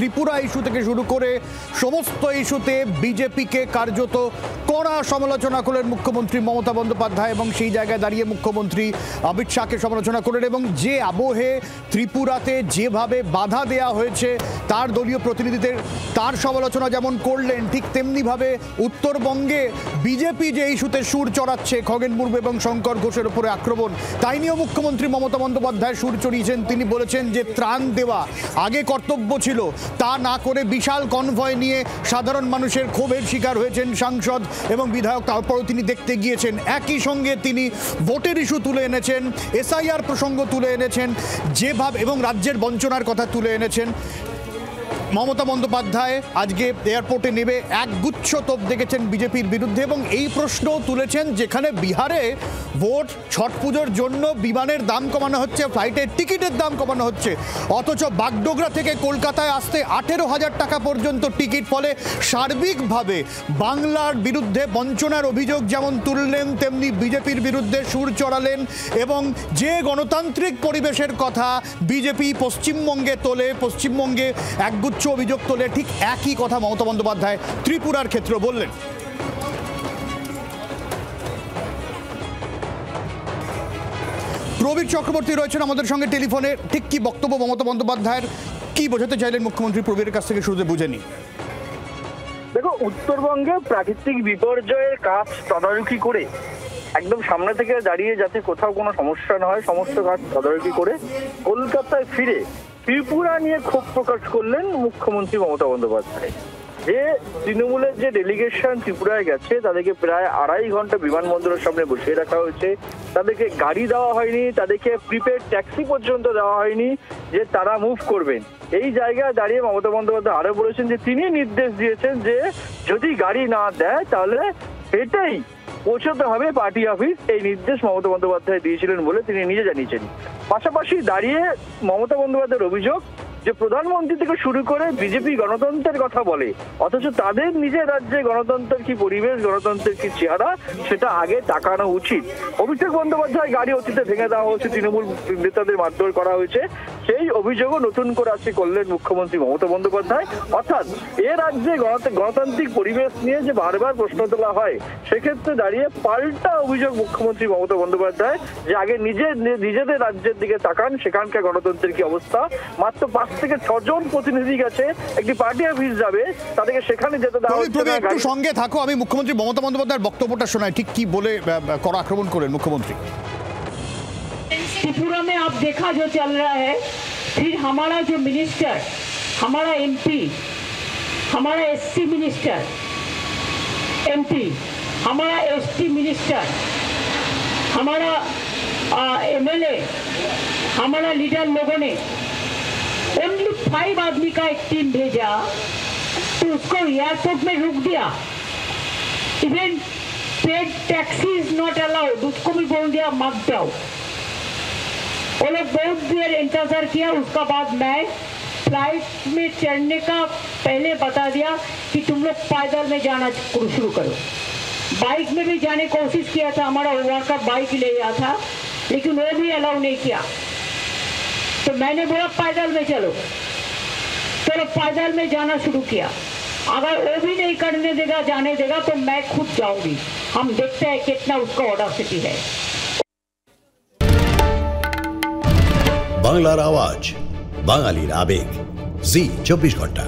Tripura issue থেকে শুরু করে সমস্ত ইস্যুতে বিজেপিকে কার্যত কড়া সমালোচনা করলেন মুখ্যমন্ত্রী মমতা বন্দ্যোপাধ্যায় এবং সেই জায়গায় দাঁড়িয়ে মুখ্যমন্ত্রী অমিত শাহকে সমালোচনা করলেন এবং যে আবহে ত্রিপুরাতে যেভাবে বাধা দেয়া হয়েছে তার দলীয় প্রতিনিধিদের তার সমালোচনা যেমন করলেন, ঠিক তেমনিভাবে উত্তরবঙ্গে বিজেপি যে ইস্যুতে সুর চড়াচ্ছে খগেন মুর্মু এবং শঙ্কর ঘোষের উপরে আক্রমণ, তাই নিয়েও মুখ্যমন্ত্রী মমতা বন্দ্যোপাধ্যায় সুর চড়িয়েছেন। তিনি বলেছেন যে ত্রাণ দেওয়া আগে কর্তব্য ছিল, তা না করে বিশাল কনভয় নিয়ে সাধারণ মানুষের ক্ষোভের শিকার হয়েছেন সাংসদ এবং বিধায়ক, তারপরও তিনি দেখতে গিয়েছেন। একই সঙ্গে তিনি ভোটের ইস্যু তুলে এনেছেন, এসআইআর প্রসঙ্গ তুলে এনেছেন যেভাবে, এবং রাজ্যের বঞ্চনার কথা তুলে এনেছেন। মমতা বন্দ্যোপাধ্যায় আজকে এয়ারপোর্টে নেমে একগুচ্ছ তোপ দেখেছেন বিজেপির বিরুদ্ধে এবং এই প্রশ্নও তুলেছেন যেখানে বিহারে ভোট ছট পুজোর জন্য বিমানের দাম কমানো হচ্ছে, ফ্লাইটের টিকিটের দাম কমানো হচ্ছে, অথচ বাগডোগরা থেকে কলকাতায় আসতে 18,000 টাকা পর্যন্ত টিকিট। ফলে সার্বিকভাবে বাংলার বিরুদ্ধে বঞ্চনার অভিযোগ যেমন তুললেন, তেমনি বিজেপির বিরুদ্ধে সুর চড়ালেন এবং যে গণতান্ত্রিক পরিবেশের কথা বিজেপি পশ্চিমবঙ্গে তোলে, পশ্চিমবঙ্গে একগুচ্ছ অভিযোগ তোলে, ঠিক একই কথা মমতা বন্দ্যোপাধ্যায় ত্রিপুরার ক্ষেত্রে বললেন। প্রবীর চক্রবর্তী রয়েছেন আমাদের সঙ্গে টেলিফোনে। ঠিক কি বক্তব্য মমতা বন্দ্যোপাধ্যায়ের, কি বোঝাতে চাইলেন মুখ্যমন্ত্রী, প্রবীরের কাছ থেকে শুরুতে বুঝে নি। দেখো, উত্তরবঙ্গে প্রাকৃতিক বিপর্যয়ের কাজ তদারকি করে একদম সামনে থেকে দাঁড়িয়ে যাতে কোথাও কোনো সমস্যা না হয় সমস্ত কাজ তদারকি করে কলকাতায় ফিরে ত্রিপুরা নিয়ে ক্ষোভ প্রকাশ করলেন মুখ্যমন্ত্রী মমতা বন্দ্যোপাধ্যায়। যে তৃণমূলের যে ডেলিগেশন ত্রিপুরায় গেছে তাদেরকে প্রায় 2.5 ঘন্টা বিমানবন্দরের সামনে বসিয়ে রাখা হয়েছে, তাদেরকে গাড়ি দেওয়া হয়নি, তাদেরকে প্রিপেড ট্যাক্সি পর্যন্ত দেওয়া হয়নি যে তারা মুভ করবেন। এই জায়গায় দাঁড়িয়ে মমতা বন্দ্যোপাধ্যায় আরো বলেছেন যে তিনি নির্দেশ দিয়েছেন যে যদি গাড়ি না দেয় তাহলে এটাই পৌঁছতে হবে পার্টি অফিস। এই নির্দেশ মমতা বন্দ্যোপাধ্যায় দিয়েছিলেন বলে তিনি নিজে জানিয়েছেন। পাশাপাশি দাঁড়িয়ে মমতা বন্দ্যোপাধ্যায়ের অভিযোগ যে প্রধানমন্ত্রী থেকে শুরু করে বিজেপি গণতন্ত্রের কথা বলে, অথচ তাদের নিজের রাজ্যে গণতন্ত্রের কি পরিবেশ, গণতন্ত্রের কি চেহারা সেটা আগে তাকানো উচিত। অভিষেক বন্দ্যোপাধ্যায় গাড়ি অতীতে ভেঙে দেওয়া হয়েছে, তৃণমূল নেতাদের মারধর করা হয়েছে, সেই অভিযোগও নতুন করে আজকে করলেন মুখ্যমন্ত্রী মমতা বন্দ্যোপাধ্যায়। অর্থাৎ এ রাজ্যে গণতান্ত্রিক পরিবেশ নিয়ে যে বারবার প্রশ্ন তোলা হয়, সেক্ষেত্রে দাঁড়িয়ে পাল্টা অভিযোগ মুখ্যমন্ত্রী মমতা বন্দ্যোপাধ্যায় যে আগে নিজেদের রাজ্যের দিকে তাকান, সেখানকার গণতন্ত্রের কি অবস্থা। মাত্র 5 থেকে 6 জন প্রতিনিধি গেছে, একটি পার্টি অফিস যাবে, তাদেরকে সেখানে যেতে দেওয়া হচ্ছে না। একটু সঙ্গে থাকো, আমি মুখ্যমন্ত্রী মমতা বন্দ্যোপাধ্যায়ের বক্তব্যটা শোনাই, ঠিক কি বলে কড়া আক্রমণ করেন মুখ্যমন্ত্রী। त्रिपुरा में आप देखा जो चल रहा है, फिर हमारा जो मिनिस्टर, हमारा एमपी, हमारा एससी मिनिस्टर एमपी, हमारा एसटी मिनिस्टर, हमारा एमएलए, हमारा लीडर लोगों ने ओनली 5 आदमी का एक टीम भेजा तो उसको एयरपोर्ट में रुक दिया। Even paid taxi is not allowed, उसको भी बोल दिया मत जाओ। वो लोग बहुत देर इंतजार किया, उसका बाद मैं फ्लाइट में चढ़ने का पहले बता दिया कि तुम लोग पैदल में जाना शुरू करो। बाइक में भी जाने की कोशिश किया था, हमारा वर्कर बाइक ले गया था, लेकिन वो भी अलाउ नहीं किया। तो मैंने बोला पैदल में चलो, तो पैदल में जाना शुरू किया। अगर वो भी नहीं करने देगा, जाने देगा, तो मैं खुद जाऊंगी। हम देखते हैं कितना उसका ऑडेसिटी है। বাংলার আওয়াজ, বাঙালির আবেগ, জি 24 ঘন্টা।